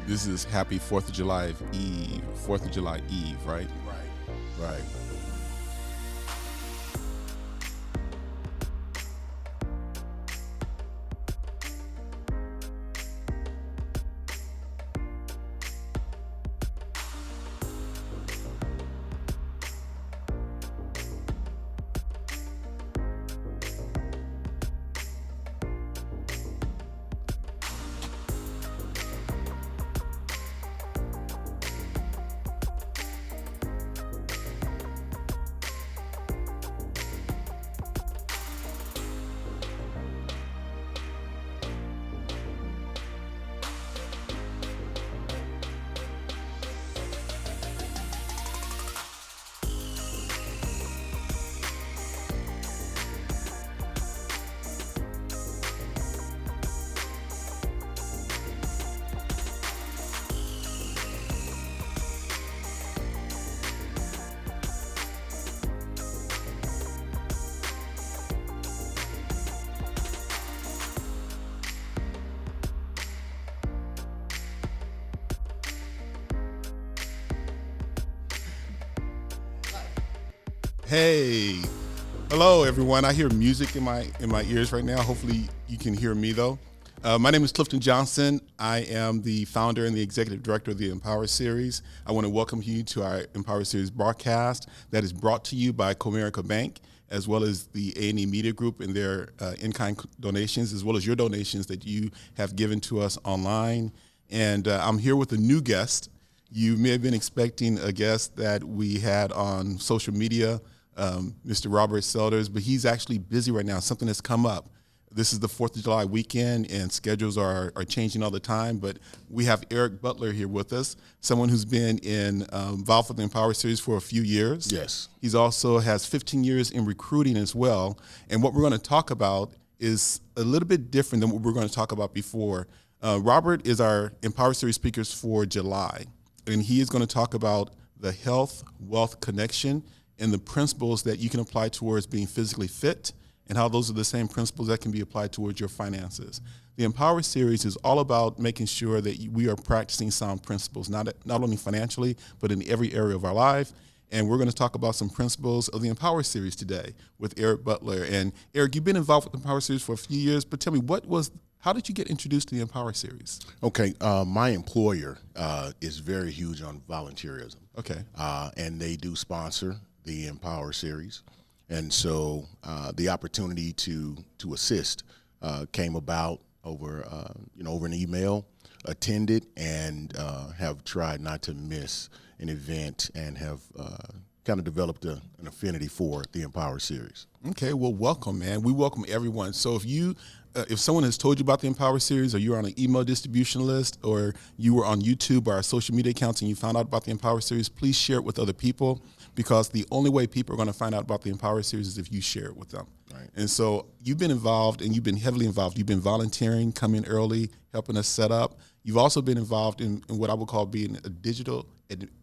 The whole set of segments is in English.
This is happy 4th of July Eve, 4th of July Eve, right? Right. Hey, hello everyone. I hear music in my ears right now. Hopefully you can hear me though. My name is Clifton Johnson. I am the founder and the executive director of the Empower Series. I want to welcome you to our Empower Series broadcast that is brought to you by Comerica Bank, as well as the A&E Media Group and their in-kind donations, as well as your donations that you have given to us online. And I'm here with a new guest. You may have been expecting a guest that we had on social media, Mr. Robert Selders, but he's actually busy right now. Something has come up. This is the 4th of July weekend, and schedules are changing all the time, but we have Eric Butler here with us, someone who's been involved with the Empower Series for a few years. Yes. He's also has 15 years in recruiting as well, and what we're going to talk about is a little bit different than what we were going to talk about before. Robert is our Empower Series speakers for July, and he is going to talk about the health-wealth connection and the principles that you can apply towards being physically fit, and how those are the same principles that can be applied towards your finances. The Empower Series is all about making sure that we are practicing sound principles, not only financially, but in every area of our life. And we're going to talk about some principles of the Empower Series today with Eric Butler. And Eric, you've been involved with the Empower Series for a few years, but tell me, how did you get introduced to the Empower Series? Okay. My employer is very huge on volunteerism. Okay. And they do sponsor the Empower Series. And so the opportunity to assist came about over an email, attended, and have tried not to miss an event, and have kind of developed an affinity for the Empower Series. Okay, well, welcome, man. We welcome everyone. So if someone has told you about the Empower Series, or you're on an email distribution list, or you were on YouTube or our social media accounts and you found out about the Empower Series, please share it with other people, because the only way people are going to find out about the Empower Series is if you share it with them. Right. And so you've been involved, and you've been heavily involved. You've been volunteering, coming early, helping us set up. You've also been involved in what I would call being a digital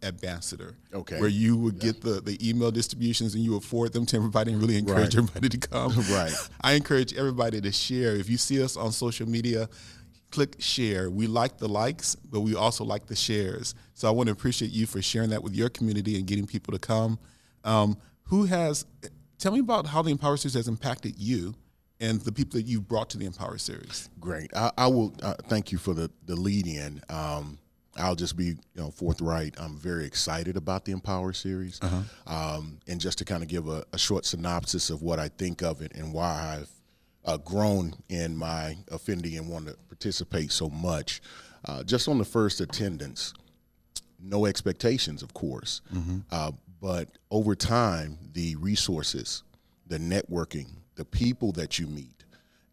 ambassador. Okay. Where you would get the email distributions and you would forward them to everybody and really encourage everybody to come. Right. I encourage everybody to share. If you see us on social media, click share. We like the likes, but we also like the shares. So I want to appreciate you for sharing that with your community and getting people to come. Tell me about how the Empower Series has impacted you and the people that you've brought to the Empower Series. Great. I will thank you for the lead in. I'll just be forthright. I'm very excited about the Empower Series. And just to kind of give a short synopsis of what I think of it and why I've grown in my affinity and want to participate so much. Just on the first attendance, no expectations, of course. But over time, the resources, the networking, the people that you meet,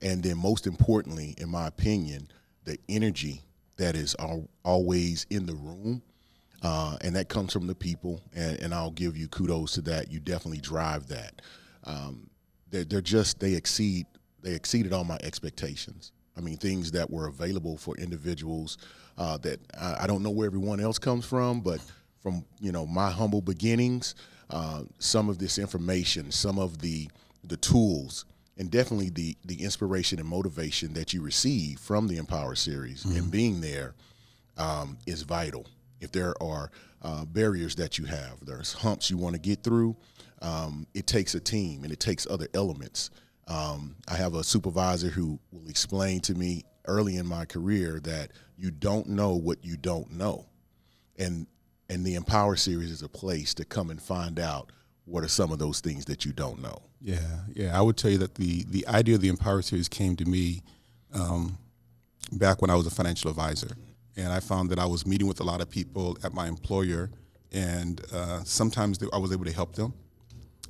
and then most importantly, in my opinion, the energy that is always in the room, and that comes from the people, and I'll give you kudos to that. You definitely drive that. They exceeded all my expectations. I mean, things that were available for individuals that I don't know where everyone else comes from, but from my humble beginnings, some of this information, some of the tools, and definitely the inspiration and motivation that you receive from the Empower Series and being there is vital. If there are barriers that you have, there's humps you want to get through, it takes a team and it takes other elements. I have a supervisor who will explain to me early in my career that you don't know what you don't know. And the Empower series is a place to come and find out what are some of those things that you don't know. Yeah. I would tell you that the idea of the Empower series came to me back when I was a financial advisor. And I found that I was meeting with a lot of people at my employer, and sometimes I was able to help them.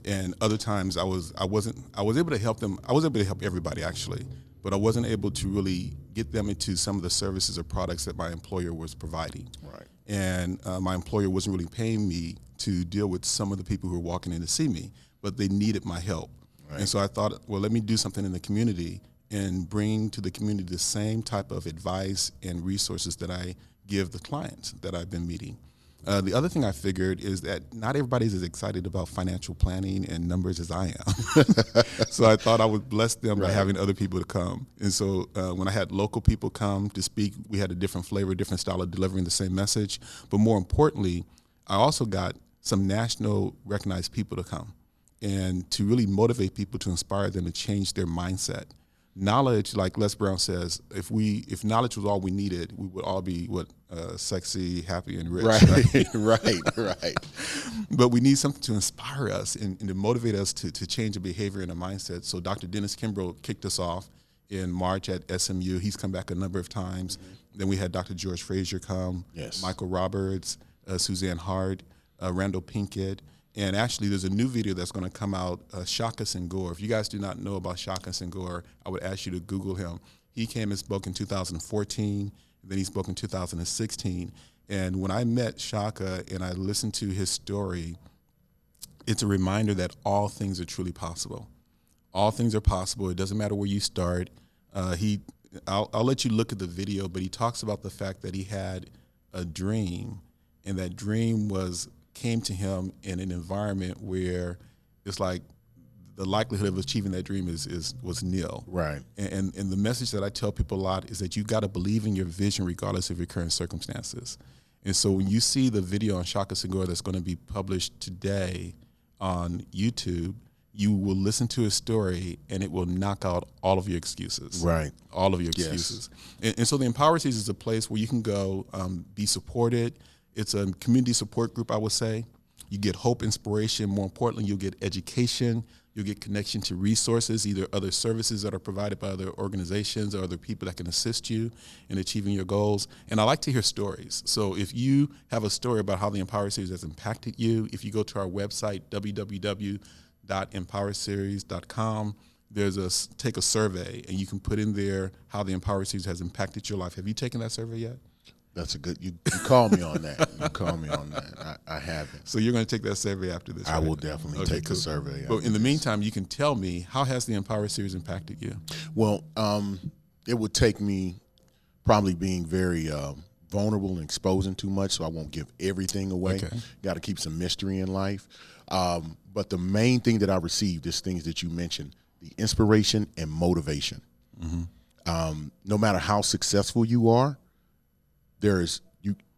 And other times I wasn't able to help them. I was able to help everybody actually, but I wasn't able to really get them into some of the services or products that my employer was providing. Right. And my employer wasn't really paying me to deal with some of the people who were walking in to see me, but they needed my help. Right. And so I thought, well, let me do something in the community and bring to the community the same type of advice and resources that I give the clients that I've been meeting. The other thing I figured is that not everybody's as excited about financial planning and numbers as I am. So I thought I would bless them by having other people to come. And so when I had local people come to speak, we had a different flavor, different style of delivering the same message. But more importantly, I also got some national recognized people to come and to really motivate people, to inspire them to change their mindset. Knowledge, like Les Brown says, if knowledge was all we needed, we would all be sexy, happy, and rich. Right. But we need something to inspire us and to motivate us to change a behavior and a mindset. So Dr. Dennis Kimbrough kicked us off in March at SMU. He's come back a number of times. Mm-hmm. Then we had Dr. George Frazier come, Michael Roberts, Suzanne Hart, Randall Pinkett. And actually, there's a new video that's going to come out, Shaka Senghor. If you guys do not know about Shaka Senghor, I would ask you to Google him. He came and spoke in 2014, then he spoke in 2016. And when I met Shaka and I listened to his story, it's a reminder that all things are truly possible. All things are possible. It doesn't matter where you start. I'll let you look at the video, but he talks about the fact that he had a dream, and that dream came to him in an environment where it's like the likelihood of achieving that dream was nil. Right. And the message that I tell people a lot is that you got to believe in your vision regardless of your current circumstances. And so when you see the video on Shaka Senghor that's going to be published today on YouTube, you will listen to his story and it will knock out all of your excuses. Right. All of your excuses. Yes. And so the Empower Series is a place where you can go be supported. It's a community support group, I would say. You get hope, inspiration. More importantly, you'll get education. You'll get connection to resources, either other services that are provided by other organizations or other people that can assist you in achieving your goals. And I like to hear stories. So if you have a story about how the Empower Series has impacted you, if you go to our website, www.empowerseries.com, take a survey, and you can put in there how the Empower Series has impacted your life. Have you taken that survey yet? That's a good. You call me on that. You call me on that. I haven't. So you're going to take that survey after this, right? I will definitely take the survey. But in the meantime, you can tell me, how has the Empower Series impacted you? Well, it would take me probably being very vulnerable and exposing too much, so I won't give everything away. Okay. Got to keep some mystery in life. But the main thing that I received is things that you mentioned: the inspiration and motivation. Mm-hmm. No matter how successful you are,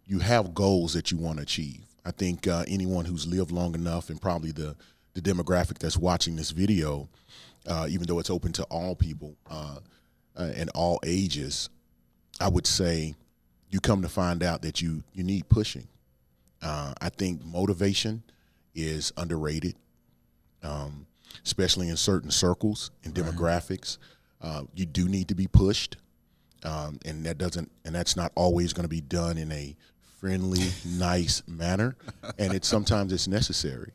you have goals that you want to achieve. I think anyone who's lived long enough, and probably the demographic that's watching this video, even though it's open to all people and all ages, I would say you come to find out that you need pushing. I think motivation is underrated, especially in certain circles and demographics. You do need to be pushed. And that's not always going to be done in a friendly, nice manner, and sometimes it's necessary.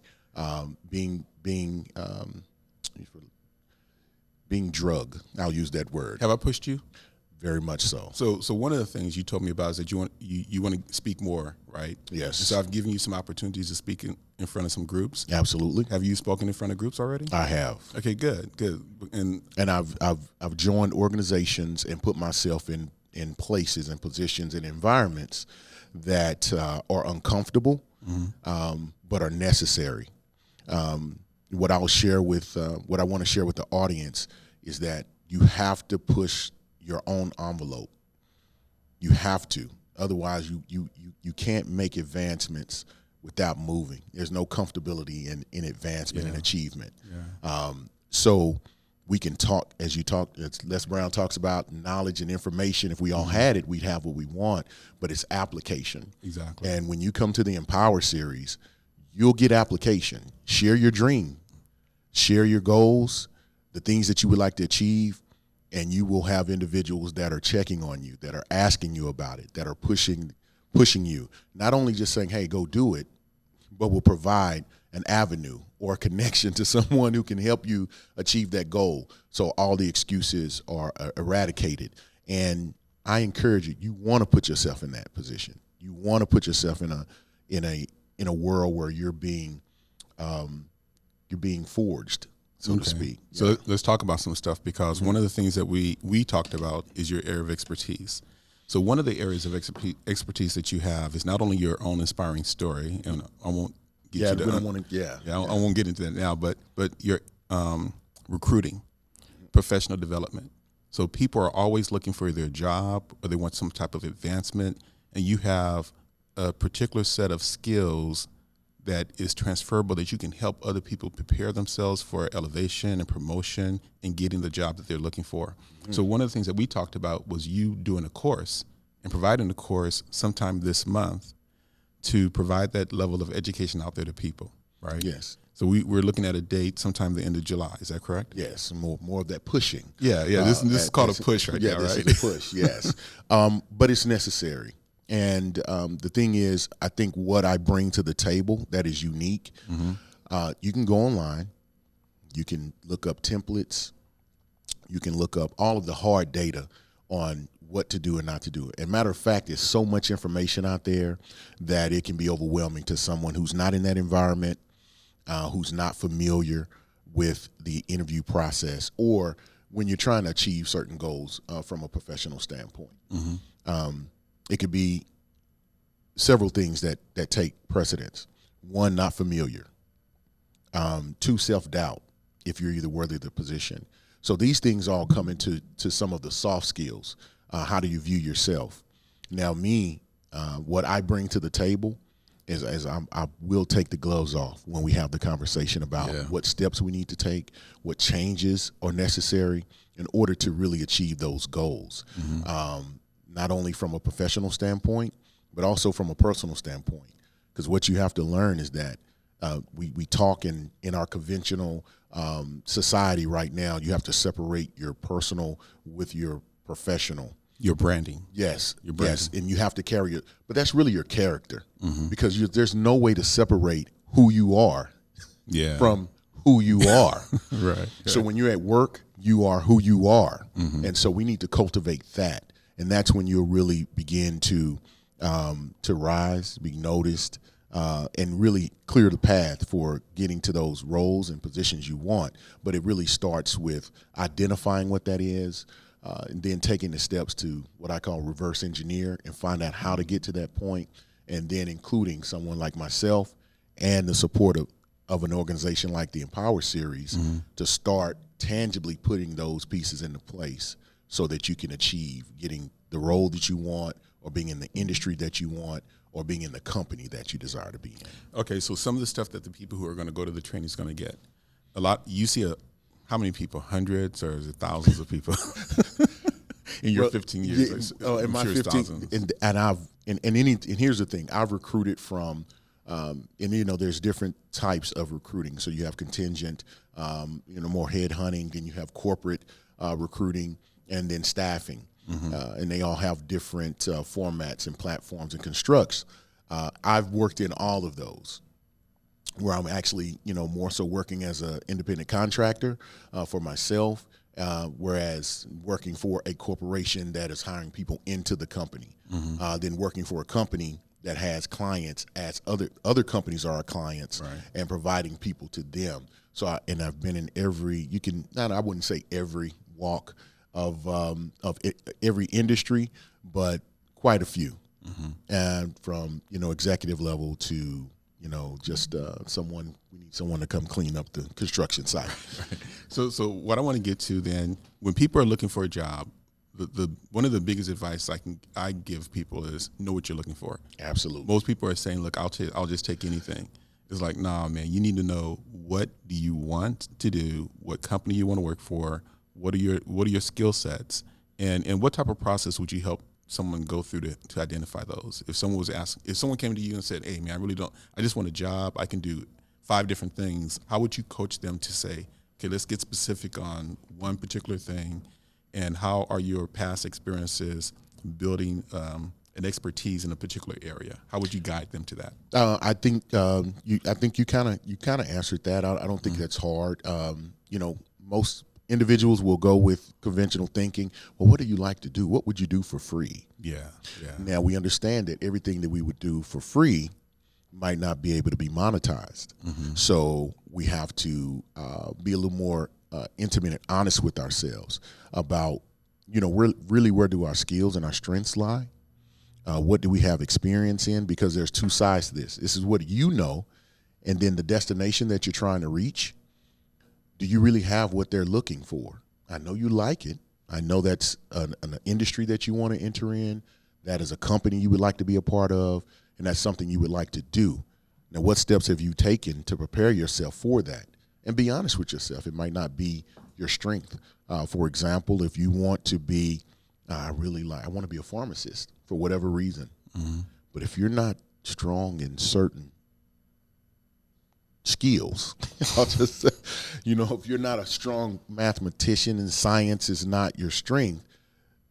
Being drugged, I'll use that word. Have I pushed you? Very much so. So one of the things you told me about is that you want to speak more, right? Yes. So I've given you some opportunities to speak in front of some groups. Absolutely. Have you spoken in front of groups already? I have. Okay, good. And I've joined organizations and put myself in places and positions and environments that are uncomfortable, but are necessary. What I want to share with the audience is that you have to push your own envelope. You have to. Otherwise, you can't make advancements without moving. There's no comfortability in advancement and achievement. So we can talk, as Les Brown talks about knowledge and information. If we all had it, we'd have what we want, but it's application. Exactly. And when you come to the Empower series, you'll get application. Share your dream, share your goals, the things that you would like to achieve, and you will have individuals that are checking on you, that are asking you about it, that are pushing you. Not only just saying, hey, go do it, but will provide an avenue or a connection to someone who can help you achieve that goal. So all the excuses are eradicated. And I encourage you, you want to put yourself in that position. You want to put yourself in a world where you're being forged, so to speak. So let's talk about some stuff, because one of the things that we talked about is your area of expertise. So one of the areas of expertise that you have is not only your own inspiring story, and I won't get I won't get into that now, but your recruiting, professional development. So people are always looking for either a job or they want some type of advancement, and you have a particular set of skills that is transferable, that you can help other people prepare themselves for elevation and promotion and getting the job that they're looking for. So one of the things that we talked about was you doing a course and providing a course sometime this month to provide that level of education out there to people, right? Yes. So we're looking at a date sometime the end of July. Is that correct? Yes, more of that pushing. Yeah. This is called a push right now, right? Yeah, this is a push, yes. But it's necessary. And the thing is, I think what I bring to the table that is unique, you can go online, you can look up templates, you can look up all of the hard data on what to do and not to do. And matter of fact, there's so much information out there that it can be overwhelming to someone who's not in that environment, who's not familiar with the interview process, or when you're trying to achieve certain goals from a professional standpoint. It could be several things that take precedence. One, not familiar. Two, self-doubt, if you're either worthy of the position. So these things all come into some of the soft skills. How do you view yourself? Now me, what I bring to the table is I will take the gloves off when we have the conversation about what steps we need to take, what changes are necessary in order to really achieve those goals. Not only from a professional standpoint, but also from a personal standpoint. Because what you have to learn is that we talk in our conventional society right now, you have to separate your personal with your professional. Your branding. Yes, your branding. Yes, and you have to carry it. But that's really your character, because there's no way to separate who you are from who you are. Right. So when you're at work, you are who you are. And so we need to cultivate that. And that's when you'll really begin to rise, be noticed, and really clear the path for getting to those roles and positions you want. But it really starts with identifying what that is, and then taking the steps to what I call reverse engineer and find out how to get to that point, and then including someone like myself and the support of an organization like the Empower Series to start tangibly putting those pieces into place so that you can achieve getting the role that you want, or being in the industry that you want, or being in the company that you desire to be in. Okay, so some of the stuff that the people who are going to go to the training is going to get, a lot. You see how many people? Hundreds, or is it thousands of people in your 15 years? In my 15, and here's the thing: I've recruited from, and there's different types of recruiting. So you have contingent, more head hunting, then you have corporate recruiting, and then staffing. And they all have different formats and platforms and constructs. I've worked in all of those, where I'm actually, more so working as an independent contractor for myself, whereas working for a corporation that is hiring people into the company, then working for a company that has clients as other companies are our clients, and providing people to them. So, I've been in I wouldn't say every walk of every industry, but quite a few, and from executive level to just we need someone to come clean up the construction site. So what I want to get to then, when people are looking for a job, the one of the biggest advice I give people is know what you're looking for. Absolutely. Most people are saying, look, I'll just take anything. It's like, nah, man, you need to know, what do you want to do, what company you want to work for, what are your skill sets, and what type of process would you help someone go through to identify those? If someone came to you and said, hey, man, I just want a job, I can do 5 different things, how would you coach them to say, okay, let's get specific on one particular thing, and how are your past experiences building an expertise in a particular area? How would you guide them to that? I think you kind of answered that. I don't think that's hard. Most individuals will go with conventional thinking. Well, what do you like to do? What would you do for free? Yeah. Now we understand that everything that we would do for free might not be able to be monetized. So we have to be a little more intimate and honest with ourselves about, really where do our skills and our strengths lie? What do we have experience in? Because there's 2 sides to this. This is what you know, and then the destination that you're trying to reach. Do you really have what they're looking for? I know you like it. I know that's an industry that you want to enter in. That is a company you would like to be a part of, and that's something you would like to do. Now, what steps have you taken to prepare yourself for that? And be honest with yourself. It might not be your strength. For example, if you want to be, I want to be a pharmacist for whatever reason. But if you're not strong in certain skills, I'll just say, if you're not a strong mathematician and science is not your strength,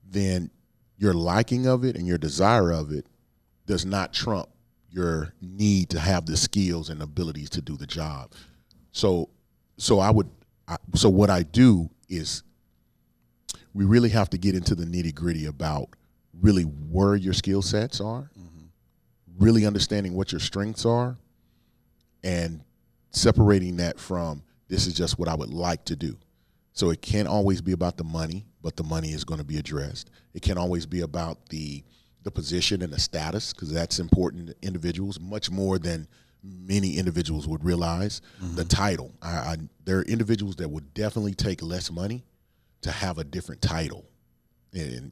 then your liking of it and your desire of it does not trump your need to have the skills and abilities to do the job. So what I do is we really have to get into the nitty-gritty about really where your skill sets are, really understanding what your strengths are, and separating that from this is just what I would like to do. So it can't always be about the money, but the money is going to be addressed. It can't always be about the position and the status, because that's important to individuals much more than many individuals would realize. The title. There are individuals that would definitely take less money to have a different title, and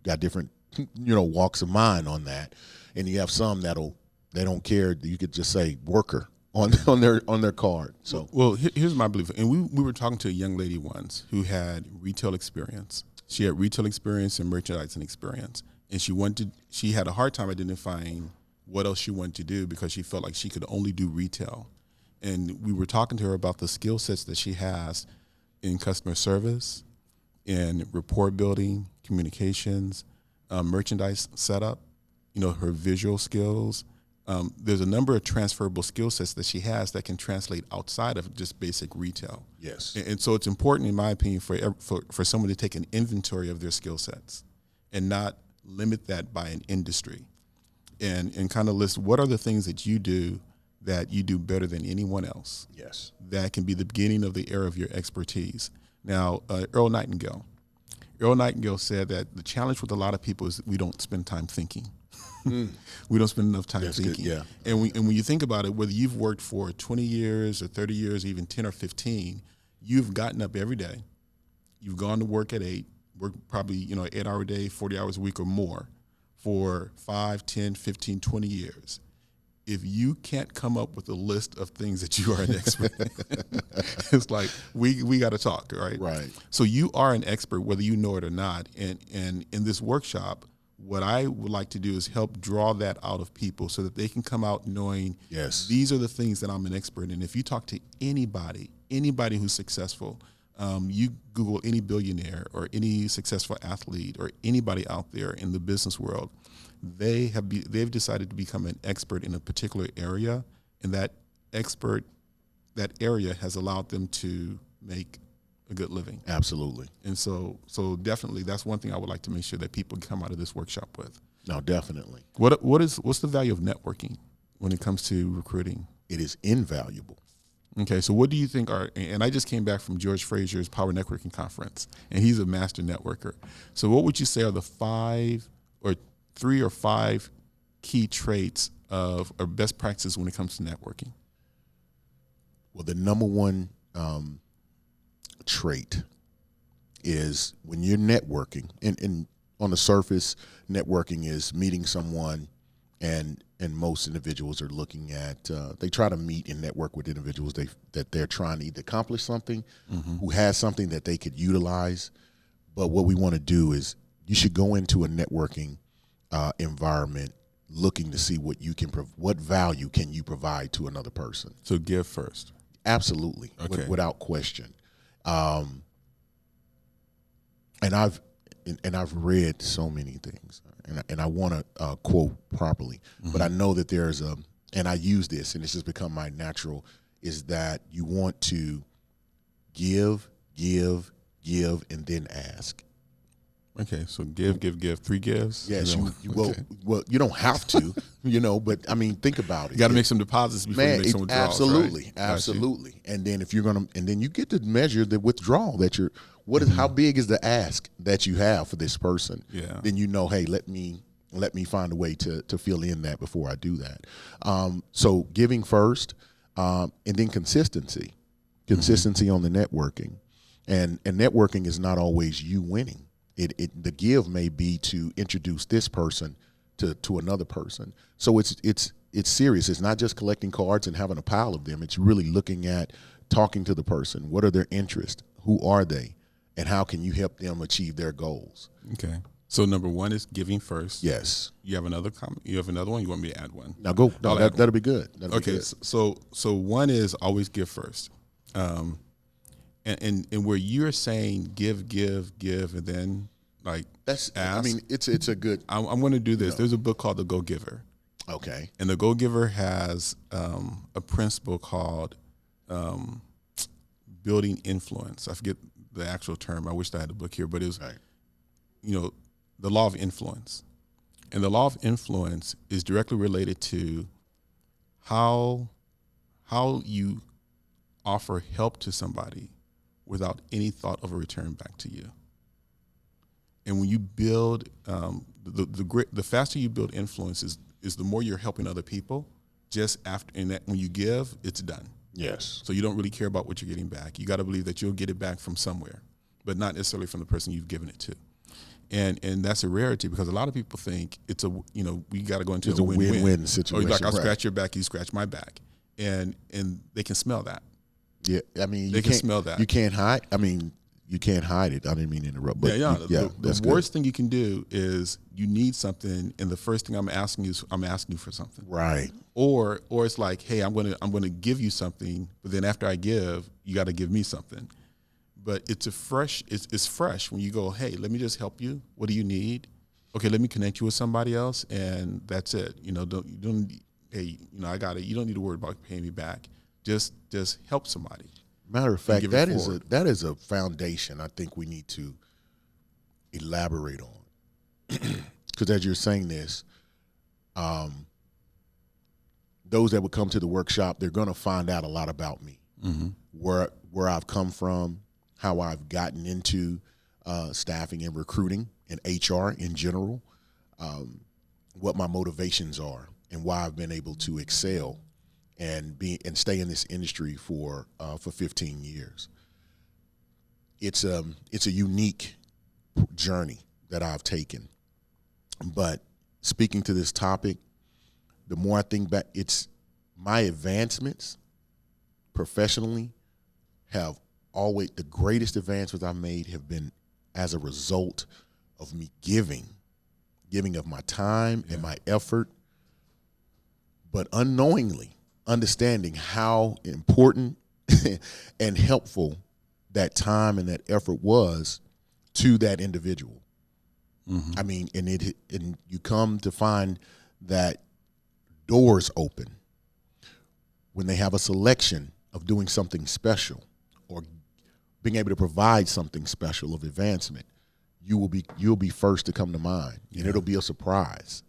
got different walks of mind on that. And you have some they don't care. You could just say worker on their card. So here's my belief. And we were talking to a young lady once who had retail experience. She had retail experience and merchandising experience, and she had a hard time identifying what else she wanted to do because she felt like she could only do retail. And we were talking to her about the skill sets that she has in customer service, in rapport building, communications, merchandise setup, her visual skills. There's a number of transferable skill sets that she has that can translate outside of just basic retail. Yes. And so it's important, in my opinion, for someone to take an inventory of their skill sets and not limit that by an industry, and kind of list what are the things that you do better than anyone else. Yes. That can be the beginning of the era of your expertise. Now, Earl Nightingale said that the challenge with a lot of people is we don't spend time thinking. We don't spend enough time thinking. Good, yeah. And when you think about it, whether you've worked for 20 years or 30 years, or even 10 or 15, you've gotten up every day. You've gone to work at 8, work probably 8-hour day, 40 hours a week or more for 5, 10, 15, 20 years. If you can't come up with a list of things that you are an expert in, it's like we got to talk, right? Right. So you are an expert whether you know it or not. And in this workshop, what I would like to do is help draw that out of people so that they can come out knowing, yes, these are the things that I'm an expert in. If you talk to anybody who's successful, you Google any billionaire or any successful athlete or anybody out there in the business world, they've decided to become an expert in a particular area, and that area has allowed them to make a good living. Absolutely. And so definitely that's one thing I would like to make sure that people come out of this workshop with. No, definitely. What's the value of networking when it comes to recruiting? It is invaluable. Okay, so what do you think and I just came back from George Frazier's Power Networking Conference, and he's a master networker. So what would you say are the 3 or 5 key traits or best practices when it comes to networking? Well, the number one trait is when you're networking, and on the surface, networking is meeting someone, and most individuals are looking at, they try to meet and network with individuals that they're trying to either accomplish something, who has something that they could utilize. But what we want to do is you should go into a networking environment looking to see what you can, what value can you provide to another person. So give first. Absolutely, Okay. without question. And I've read so many things, and I want to quote properly, but I know that there's and I use this, and it's just become my natural, is that you want to give, and then ask. Okay, so give, 3 gives. Yes, Okay. well, you don't have to, but I mean, think about it. You got to make some deposits before you make some withdrawals. Absolutely, right? absolutely. And then if you're gonna, and then you get to measure the withdrawal that you're. What is how big is the ask that you have for this person? Yeah. Then hey, let me find a way to fill in that before I do that. So giving first, and then consistency on the networking, and networking is not always you winning. The give may be to introduce this person to another person. So it's serious. It's not just collecting cards and having a pile of them. It's really looking at talking to the person. What are their interests? Who are they? And how can you help them achieve their goals? Okay. So number 1 is giving first. Yes. You have another comment. You have another one. You want me to add one? Now go. No, that'll be good. That'll Okay. be good. So 1 is always give first. And where you're saying give, and then like That's. ask. I mean, it's a good. I'm going to do this. There's a book called The Go-Giver. Okay. And The Go-Giver has a principle called building influence. I forget the actual term. I wish I had the book here, but it was, Right. The law of influence. And the law of influence is directly related to how you offer help to somebody without any thought of a return back to you. And when you build, the faster you build influence is the more you're helping other people. Just after, and that when you give, it's done. Yes. So you don't really care about what you're getting back. You got to believe that you'll get it back from somewhere, but not necessarily from the person you've given it to. And that's a rarity because a lot of people think it's we got to go into It's a a win-win situation. Or like, I'll right. scratch your back, you scratch my back. And they can smell that. Yeah. I mean, They can smell that. You can't hide. I mean, you can't hide it. I didn't mean to interrupt. But the worst thing you can do is you need something, and the first thing I'm asking you for something. Right. Or it's like, hey, I'm gonna give you something, but then after I give, you got to give me something. But it's fresh when you go, hey, let me just help you. What do you need? Okay, let me connect you with somebody else, and that's it. I got it. You don't need to worry about paying me back. Just help somebody. Matter of fact, give that it is forward. that is a foundation I think we need to elaborate on. Because as you're saying this, those that would come to the workshop, they're going to find out a lot about me, where I've come from, how I've gotten into staffing and recruiting and HR in general, what my motivations are, and why I've been able to excel and stay in this industry for 15 years. It's a unique journey that I've taken. But speaking to this topic, the more I think back, it's my advancements professionally have always, the greatest advancements I've made have been as a result of me giving of my time and my effort, but unknowingly understanding how important and helpful that time and that effort was to that individual. I mean, and you come to find that doors open when they have a selection of doing something special or being able to provide something special of advancement. You'll be first to come to mind, and it'll be a surprise.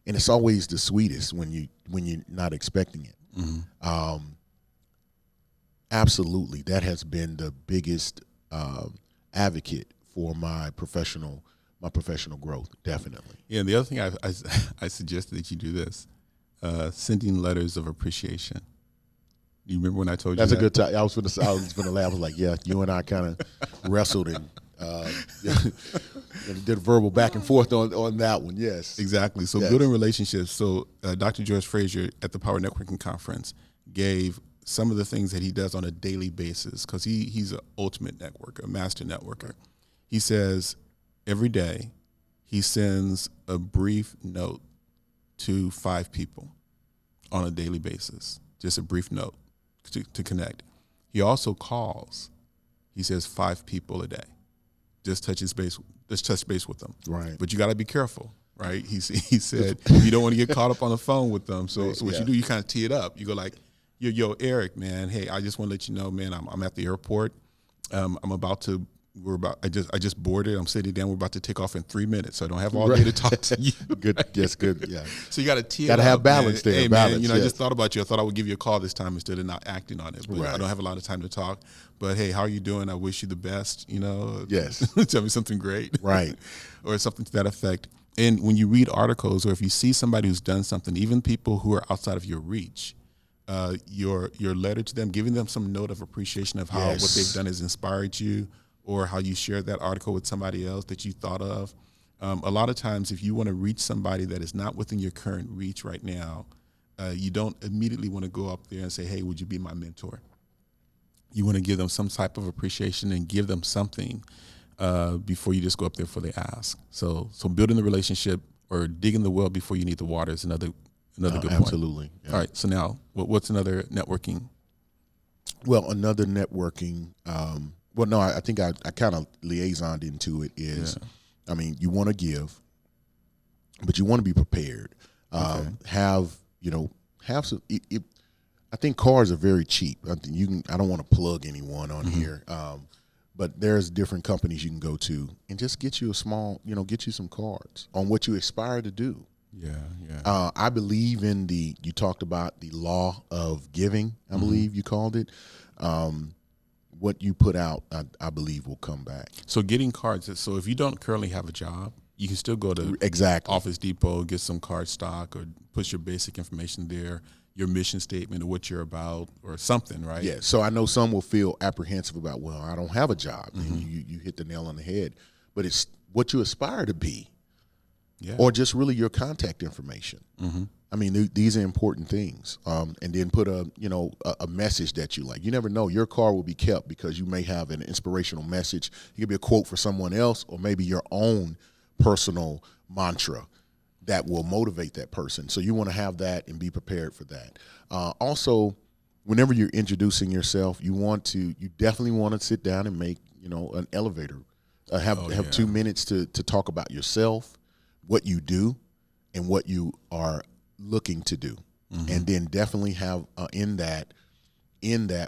And it's always the sweetest when you're not expecting it. Absolutely, that has been the biggest advocate for my professional growth. Definitely. Yeah, and the other thing I suggested that you do this, sending letters of appreciation. You remember when I told That's you a good time. I was gonna laugh. I was like, yeah, you and I kind of wrestled Did a verbal back and forth on that one. Yes, Exactly. So yes. building relationships. So Dr. George Frazier at the Power Networking Conference gave some of the things that he does on a daily basis, because he's an ultimate networker, a master networker. He says every day he sends a brief note to 5 people on a daily basis, just a brief note to connect. He also calls. He says 5 people a day. Just touch base with them. Right. But you got to be careful, right? He said you don't want to get caught up on the phone with them. So what you do, you kind of tee it up. You go like, yo, Eric, man, hey, I just want to let you know, man, I'm at the airport. I just boarded. I'm sitting down. We're about to take off in 3 minutes, so I don't have all day to talk to you. Good. Yes, good. Yeah. So you got to tee it Got to up, have balance man. there. Hey, balance, man, yes. I just thought about you. I thought I would give you a call this time instead of not acting on it. But Right. I don't have a lot of time to talk. But hey, how are you doing? I wish you the best. Yes. Tell me something great. Right. Or something to that effect. And when you read articles, or if you see somebody who's done something, even people who are outside of your reach, your letter to them, giving them some note of appreciation of how Yes. what they've done has inspired you, or how you shared that article with somebody else that you thought of. A lot of times, if you want to reach somebody that is not within your current reach right now, you don't immediately want to go up there and say, hey, would you be my mentor? You want to give them some type of appreciation and give them something before you just go up there for the ask. So building the relationship or digging the well before you need the water is another good point. Absolutely. Yeah. All right. So now, what's another networking? Well, another networking. I think I kind of liaisoned into it is, I mean, you want to give, but you want to be prepared. Okay. Have some. I think cars are very cheap. I think I don't want to plug anyone on here, but there's different companies you can go to and just get you get you some cards on what you aspire to do. Yeah. I believe in you talked about the law of giving, I believe you called it. What you put out, I believe will come back. So getting cards. So if you don't currently have a job, you can still go to Exactly. Office Depot, get some card stock, or put your basic information there, your mission statement of what you're about, or something, right? Yeah. So I know some will feel apprehensive about, well, I don't have a job. And you hit the nail on the head. But it's what you aspire to be. Yeah. Or just really your contact information. I mean, these are important things. And then put a message that you like. You never know. Your car will be kept because you may have an inspirational message. It could be a quote for someone else, or maybe your own personal mantra that will motivate that person. So you want to have that and be prepared for that. Also, whenever you're introducing yourself, you definitely want to sit down and make an elevator. Have 2 minutes to talk about yourself, what you do, and what you are looking to do. And then definitely have in that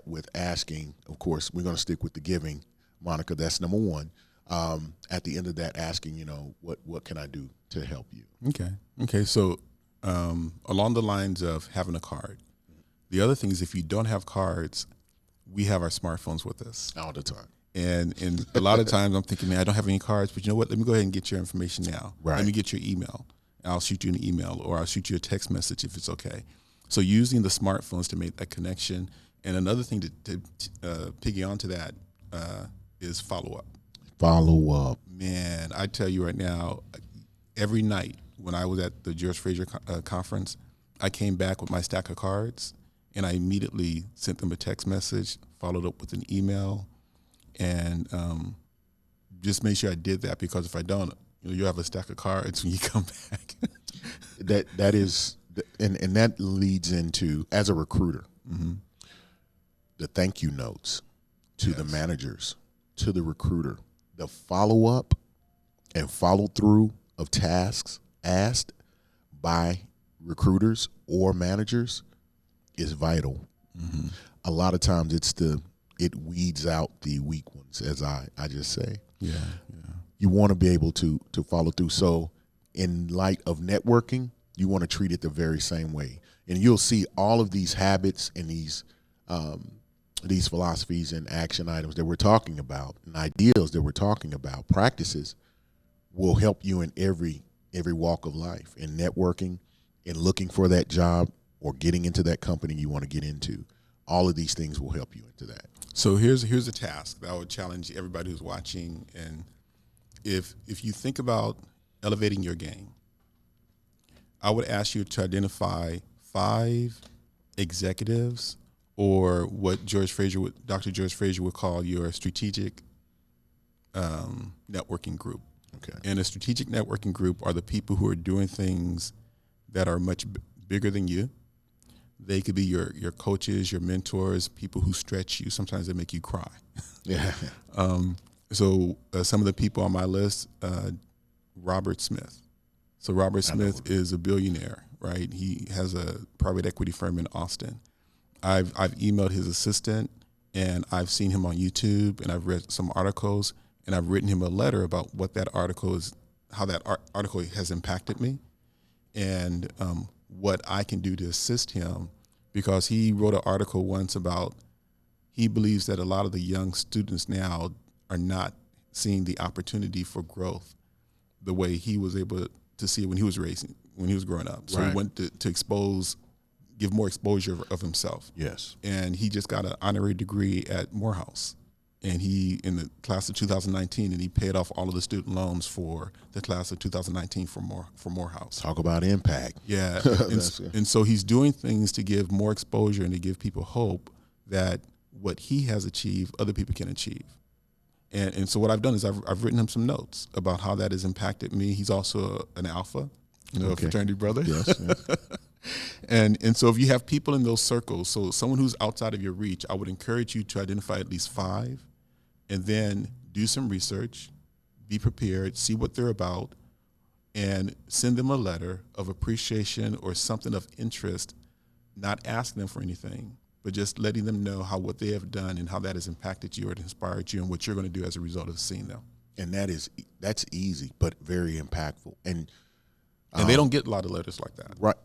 with asking, of course, we're going to stick with the giving, Monica, that's number one. At the end of that, asking, what can I do to help you? Okay. So along the lines of having a card, the other thing is if you don't have cards, we have our smartphones with us All the time. And a lot of times I'm thinking, man, I don't have any cards, but you know what? Let me go ahead and get your information now. Right. Let me get your email. I'll shoot you an email, or I'll shoot you a text message if it's okay. So using the smartphones to make that connection. And another thing to piggy onto that is follow up. Follow up. Man, I tell you right now, every night when I was at the George Frazier conference, I came back with my stack of cards, and I immediately sent them a text message, followed up with an email, and just make sure I did that, because if I don't, you have a stack of cards when you come back. that is, and that leads into, as a recruiter, the thank you notes to the managers, to the recruiter, the follow up and follow through of tasks asked by recruiters or managers is vital. A lot of times it weeds out the weak ones, as I just say. Yeah. You want to be able to follow through. So in light of networking, you want to treat it the very same way. And you'll see all of these habits and these philosophies and action items that we're talking about, and ideals that we're talking about, practices, will help you in every walk of life, in networking, in looking for that job or getting into that company you want to get into. all of these things will help you into that. So here's a task that I would challenge everybody who's watching. And if you think about elevating your game, I would ask you to identify 5 executives, or what Dr. George Fraser would call your strategic networking group. Okay. And a strategic networking group are the people who are doing things that are much bigger than you. They could be your coaches, your mentors, people who stretch you. Sometimes they make you cry. Yeah. So some of the people on my list, Robert Smith. So Robert Smith is a billionaire, right? He has a private equity firm in Austin. I've emailed his assistant, and I've seen him on YouTube, and I've read some articles, and I've written him a letter about what that article is, how that article has impacted me, and what I can do to assist him, because he wrote an article once about he believes that a lot of the young students now are not seeing the opportunity for growth the way he was able to see it when he was growing up. So Right. he went to give more exposure of himself. Yes. And he just got an honorary degree at Morehouse. And he, in the class of 2019, and he paid off all of the student loans for the class of 2019 for Morehouse. Talk about impact. Yeah. And so he's doing things to give more exposure and to give people hope that what he has achieved, other people can achieve. And so what I've done is I've written him some notes about how that has impacted me. He's also an alpha, a fraternity brother. Yes. And so if you have people in those circles, so someone who's outside of your reach, I would encourage you to identify at least 5, and then do some research, be prepared, see what they're about, and send them a letter of appreciation or something of interest, not asking them for anything, but just letting them know how what they have done and how that has impacted you or inspired you, and what you're going to do as a result of seeing them. And that's easy, but very impactful. And they don't get a lot of letters like that. Right.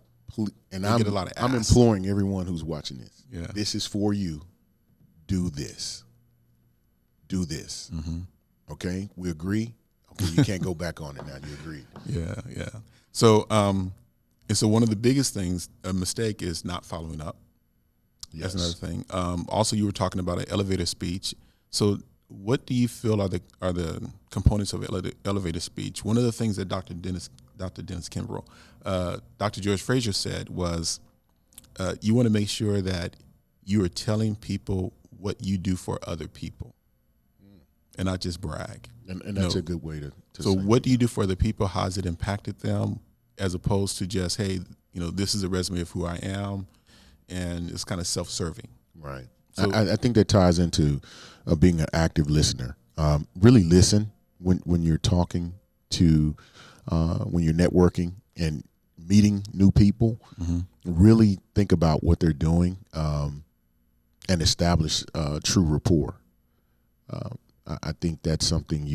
And They get a lot of I'm asks. imploring everyone who's watching this. Yeah. This is for you. Do this. Do this. Mm-hmm. Okay? We agree? Okay, you can't go back on it now. You agree. Yeah. So, and so one of the biggest things, a mistake, is not following up. Yes. That's another thing. Also, you were talking about an elevator speech. So, what do you feel are the components of elevator speech? One of the things that Dr. Dennis Kimbrough, Dr. George Fraser said was, you want to make sure that you are telling people what you do for other people, and not just brag. And that's a good way to So say what do you do for other people? How has it impacted them, as opposed to just, hey, this is a resume of who I am, and it's kind of self-serving. Right. So I think that ties into being an active listener. Really listen when you're talking to, when you're networking and meeting new people. mm-hmm. Really think about what they're doing, and establish true rapport. I think that's something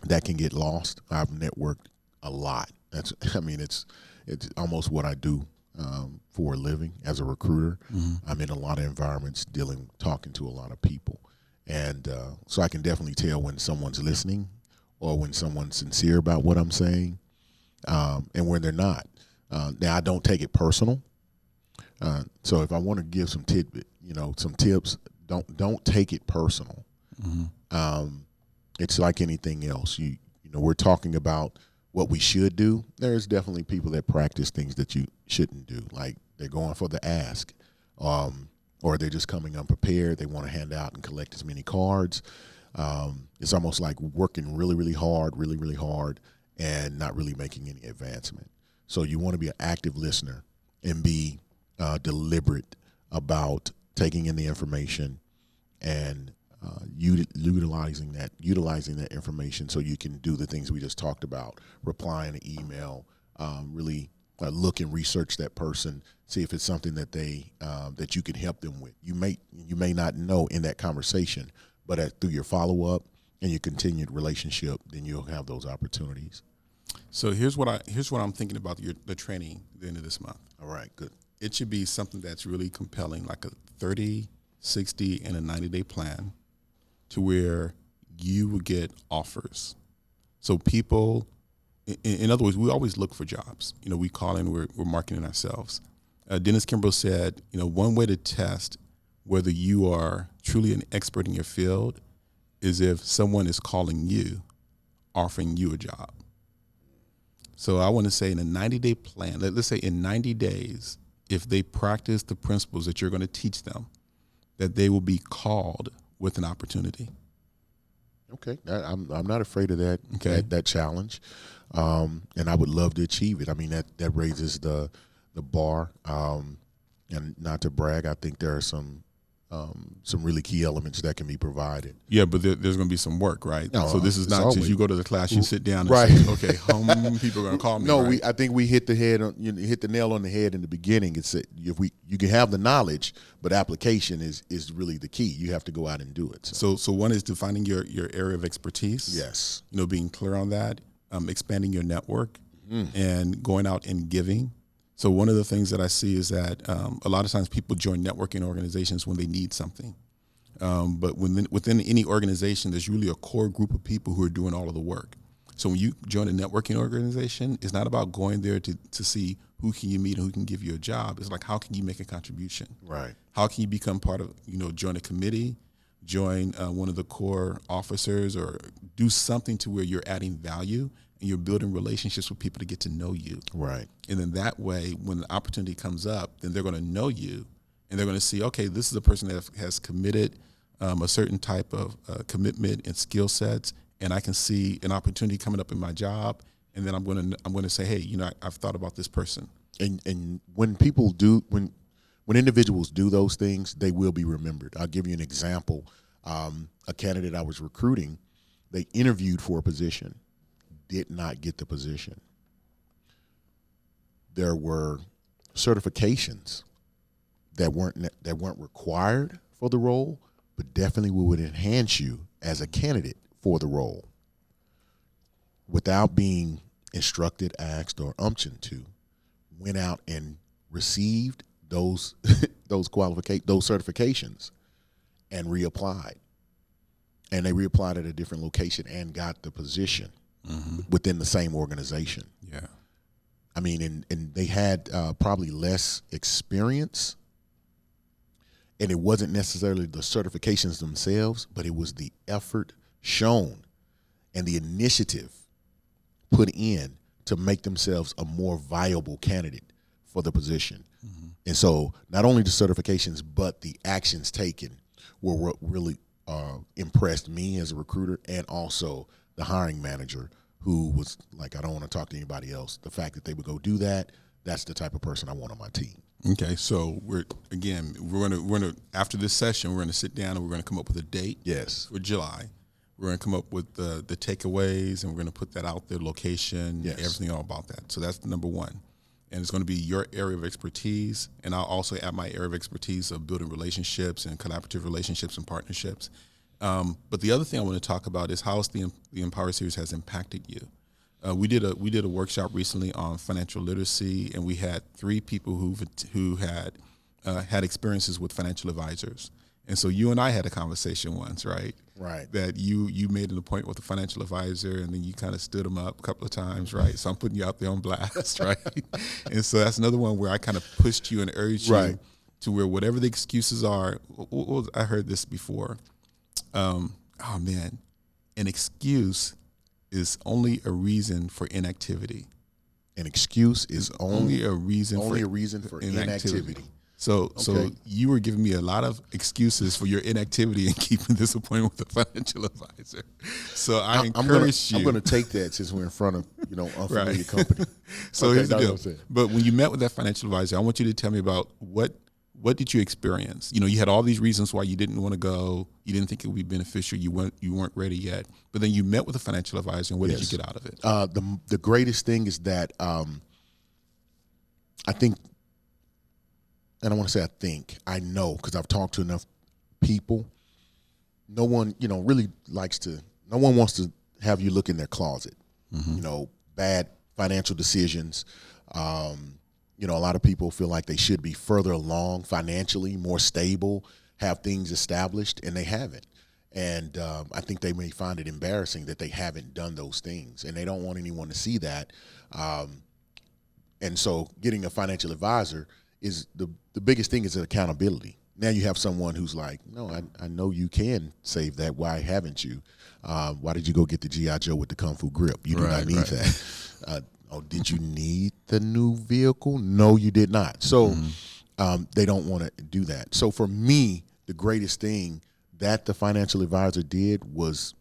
that can get lost. I've networked a lot. It's almost what I do for a living as a recruiter. Mm-hmm. I'm in a lot of environments talking to a lot of people. And so I can definitely tell when someone's listening or when someone's sincere about what I'm saying, and when they're not. Now, I don't take it personal. So if I want to give some some tips, don't take it personal. Mm-hmm. It's like anything else. We're talking about what we should do. There's definitely people that practice things that you shouldn't do, like they're going for the ask, or they're just coming unprepared. They want to hand out and collect as many cards. It's almost like working really, really hard, and not really making any advancement. So you want to be an active listener and be deliberate about taking in the information and utilizing that information so you can do the things we just talked about, replying an email, really look and research that person, see if it's something that that you can help them with. You may not know in that conversation, but through your follow-up and your continued relationship, then you'll have those opportunities. So here's what I'm thinking about the training at the end of this month. All right, good. It should be something that's really compelling, like a 30, 60, and a 90-day plan, to where you would get offers. So people, in other words, we always look for jobs. We call in, we're marketing ourselves. Dennis Kimbrough said, one way to test whether you are truly an expert in your field is if someone is calling you, offering you a job. So I want to say in a 90-day plan, let's say in 90 days, if they practice the principles that you're going to teach them, that they will be called with an opportunity. Okay, I'm not afraid of that. Okay. That challenge, and I would love to achieve it. I mean, that raises the bar, and not to brag, I think there are some really key elements that can be provided. Yeah, but there's going to be some work, right? No, so this is not always, just you go to the class, you sit down and right. say, okay, how many people are going to call me? No, right? I think we hit the head on, hit the nail on the head in the beginning. It's you can have the knowledge, but application is really the key. You have to go out and do it. So one is defining your area of expertise. Yes. Being clear on that, expanding your network, and going out and giving. So one of the things that I see is that a lot of times people join networking organizations when they need something. But within any organization, there's really a core group of people who are doing all of the work. So when you join a networking organization, it's not about going there to see who can you meet and who can give you a job. It's like, how can you make a contribution? Right. How can you become part of, join a committee, join one of the core officers, or do something to where you're adding value and you're building relationships with people to get to know you. Right. And then that way, when the opportunity comes up, then they're going to know you and they're going to see, okay, this is a person that has committed a certain type of commitment and skill sets, and I can see an opportunity coming up in my job, and then I'm going to say, hey, I've thought about this person. And when people do, when individuals do those things, they will be remembered. I'll give you an example. A candidate I was recruiting, they interviewed for a position, did not get the position. There were certifications that weren't required for the role, but definitely would enhance you as a candidate for the role. Without being instructed, asked, or umptioned to, went out and received those those certifications and reapplied. And they reapplied at a different location and got the position within the same organization. Yeah. I mean, and they had probably less experience, and it wasn't necessarily the certifications themselves, but it was the effort shown and the initiative put in to make themselves a more viable candidate for the position. And so not only the certifications, but the actions taken were what really impressed me as a recruiter, and also the hiring manager, who was like, I don't want to talk to anybody else. The fact that they would go do that, that's the type of person I want on my team. Okay, so we're gonna after this session, we're gonna sit down and we're gonna come up with a date. Yes. For July. We're gonna come up with the takeaways, and we're gonna put that out there, location, Yes. everything all about that. So that's number one. And it's gonna be your area of expertise, and I'll also add my area of expertise of building relationships and collaborative relationships and partnerships. But the other thing I want to talk about is how the Empower Series has impacted you. We did a workshop recently on financial literacy, and we had 3 people who had experiences with financial advisors. And so you and I had a conversation once, right? Right. That you made an appointment with a financial advisor, and then you kind of stood them up a couple of times, right? So I'm putting you out there on blast, right? And so that's another one where I kind of pushed you and urged you to where whatever the excuses are. I heard this before. An excuse is only a reason for inactivity. An excuse is only a reason for inactivity. So you were giving me a lot of excuses for your inactivity in keeping this appointment with a financial advisor. So I encourage you. I'm going to take that since we're in front of unfamiliar company. So here's the deal. But when you met with that financial advisor, I want you to tell me about what did you experience? You had all these reasons why you didn't want to go. You didn't think it would be beneficial. You weren't ready yet. But then you met with a financial advisor, and what did you get out of it? The greatest thing is that I think, and I want to say I know, because I've talked to enough people. No one, really no one wants to have you look in their closet. Bad financial decisions. A lot of people feel like they should be further along financially, more stable, have things established, and they haven't. And I think they may find it embarrassing that they haven't done those things, and they don't want anyone to see that. And so getting a financial advisor is the biggest thing is accountability. Now you have someone who's like, no, I know you can save that. Why haven't you? Why did you go get the G.I. Joe with the Kung Fu grip? You do not need that. Did you need the new vehicle? No, you did not. So they don't want to do that. So for me, the greatest thing that the financial advisor did was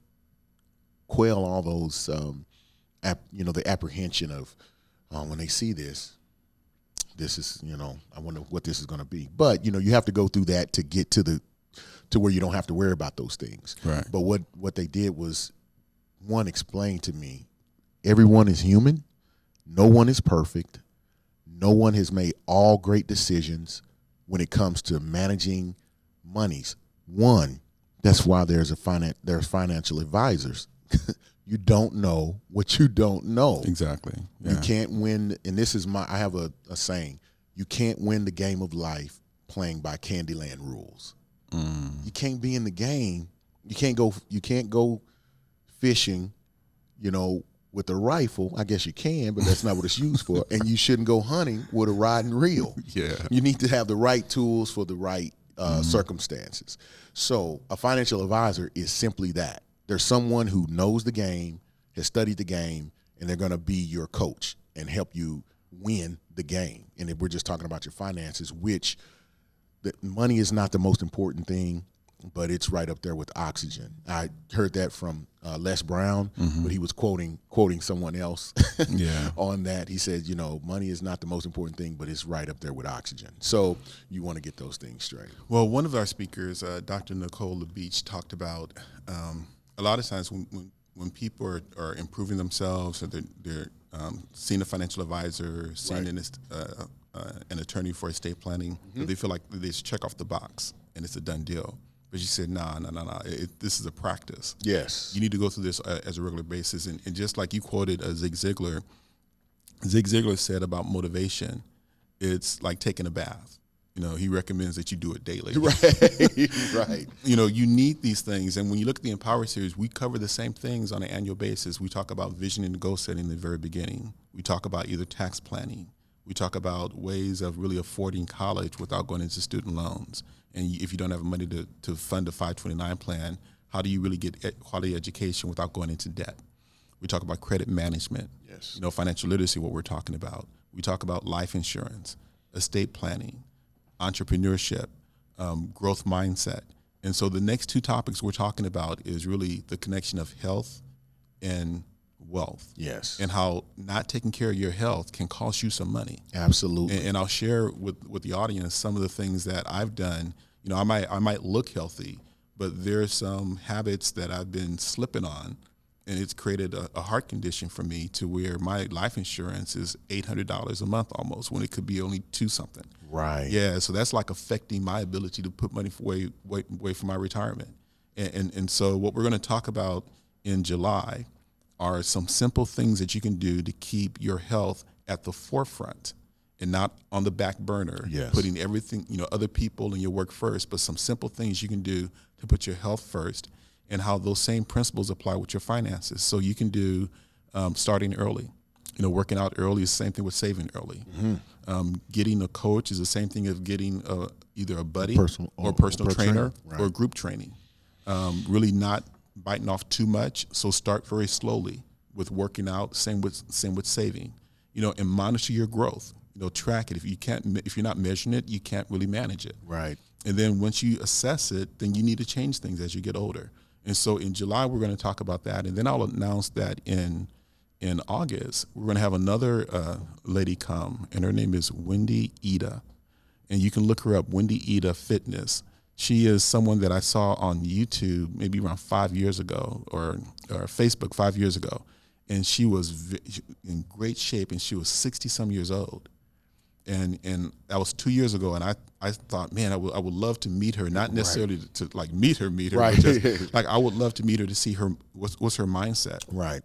quell all those, the apprehension of when they see this is, I wonder what this is going to be. But, you have to go through that to get to where you don't have to worry about those things. Right. But what they did was, one, explain to me, everyone is human. No one is perfect. No one has made all great decisions when it comes to managing monies. One, that's why there's financial advisors. You don't know what you don't know. Exactly. Yeah. You can't win, and this is I have a saying, you can't win the game of life playing by Candyland rules. You can't be in the game. You can't go fishing, with a rifle. I guess you can, but that's not what it's used for. And you shouldn't go hunting with a rod and reel. Yeah. You need to have the right tools for the right circumstances. So a financial advisor is simply that. There's someone who knows the game, has studied the game, and they're going to be your coach and help you win the game. And if we're just talking about your finances, which the money is not the most important thing, but it's right up there with oxygen. I heard that from Les Brown, but he was quoting someone else on that. He said, money is not the most important thing, but it's right up there with oxygen. So you want to get those things straight. Well, one of our speakers, Dr. Nicole LaBeach, talked about a lot of times when people are improving themselves, or they're seeing a financial advisor, seeing an attorney for estate planning, they feel like they just check off the box and it's a done deal. But she said, no. This is a practice. Yes. You need to go through this as a regular basis. And just like you quoted Zig Ziglar said about motivation, it's like taking a bath. He recommends that you do it daily. Right. You need these things. And when you look at the Empower series, we cover the same things on an annual basis. We talk about vision and goal setting in the very beginning. We talk about either tax planning. We talk about ways of really affording college without going into student loans. And if you don't have money to fund a 529 plan, how do you really get quality education without going into debt? We talk about credit management. Yes. Financial literacy, what we're talking about. We talk about life insurance, estate planning, entrepreneurship, growth mindset. And so the next two topics we're talking about is really the connection of health and wealth. Yes. And how not taking care of your health can cost you some money. Absolutely. And I'll share with the audience some of the things that I've done. I might look healthy, but there's some habits that I've been slipping on, and it's created a heart condition for me to where my life insurance is $800 a month almost, when it could be only $2 something. Right. Yeah, so that's like affecting my ability to put money away for my retirement. And so what we're going to talk about in July are some simple things that you can do to keep your health at the forefront and not on the back burner, putting everything, other people and your work first, but some simple things you can do to put your health first, and how those same principles apply with your finances. So you can do starting early. Working out early is the same thing with saving early. Getting a coach is the same thing as getting either a buddy or personal trainer or group training. Really not biting off too much, so start very slowly with working out. Same with saving, and monitor your growth. Track it. If you're not measuring it, you can't really manage it. Right. And then once you assess it, then you need to change things as you get older. And so in July we're going to talk about that, and then I'll announce that in August we're going to have another lady come, and her name is Wendy Ida, and you can look her up, Wendy Ida Fitness. She is someone that I saw on YouTube maybe around 5 years ago, or Facebook 5 years ago, and she was in great shape, and she was 60-some years old. And that was 2 years ago, and I thought, man, I would love to meet her, not necessarily to like meet her, right. but just like I would love to meet her to see her what's her mindset. Right.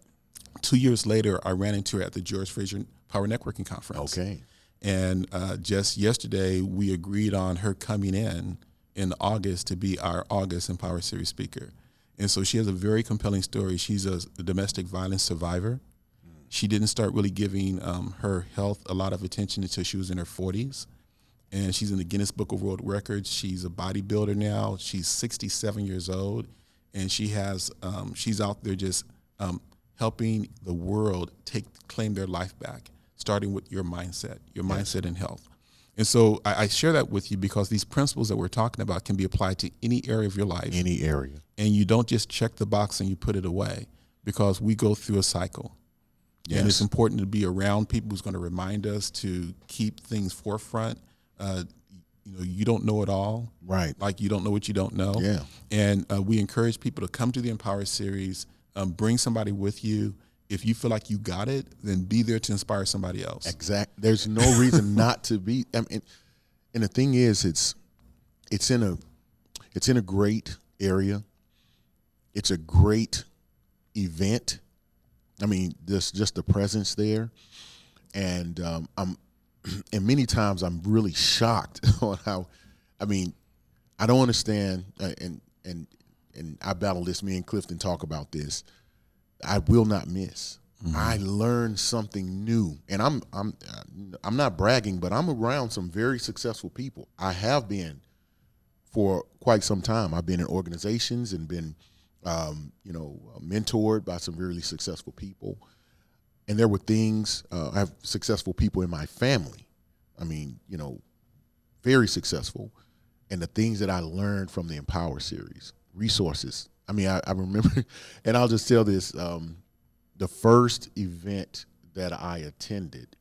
2 years later, I ran into her at the George Fraser Power Networking Conference. Okay. And just yesterday, we agreed on her coming in August to be our August Empower Series speaker. And so she has a very compelling story. She's a domestic violence survivor. She didn't start really giving her health a lot of attention until she was in her 40s. and she's in the Guinness Book of World Records. She's a bodybuilder now. She's 67 years old, and she has she's out there just helping the world claim their life back, starting with your mindset and health. And so I share that with you because these principles that we're talking about can be applied to any area of your life. Any area. And you don't just check the box and you put it away, because we go through a cycle. Yes. And it's important to be around people who's going to remind us to keep things forefront. You don't know it all. Right. Like you don't know what you don't know. Yeah. And we encourage people to come to the Empower Series, bring somebody with you. If you feel like you got it, then be there to inspire somebody else. Exactly. There's no reason not to be. I mean, and the thing is, it's in a great area. It's a great event. I mean, just the presence there, and and many times I'm really shocked on how. I mean, I don't understand, and I battle this. Me and Clifton talk about this. I will not miss. Mm-hmm. I learned something new, and I'm not bragging, but I'm around some very successful people. I have been for quite some time. I've been in organizations and been, mentored by some really successful people. And there were things. I have successful people in my family. I mean, very successful, and the things that I learned from the Empower series, resources. I mean, I remember, and I'll just tell this, the first event that I attended,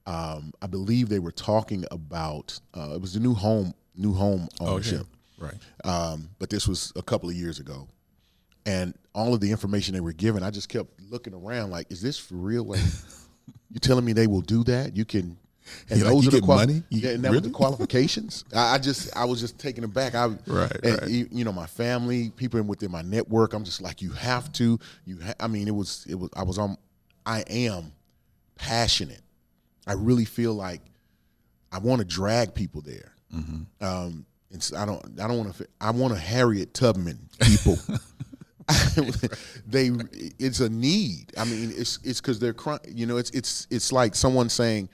I believe they were talking about, it was the new home ownership. Okay. Right. But this was a couple of years ago. And all of the information they were given, I just kept looking around like, is this for real? Like, you telling me they will do that? You can. And those like, are the money. And that was the qualifications. I was just taken aback. Right. My family, people within my network. I'm just like, you have to. I mean, I am passionate. I really feel like I want to drag people there. Mm-hmm. And so I don't want to. I want to Harriet Tubman people. It's a need. I mean, it's because they're crying. It's like someone saying,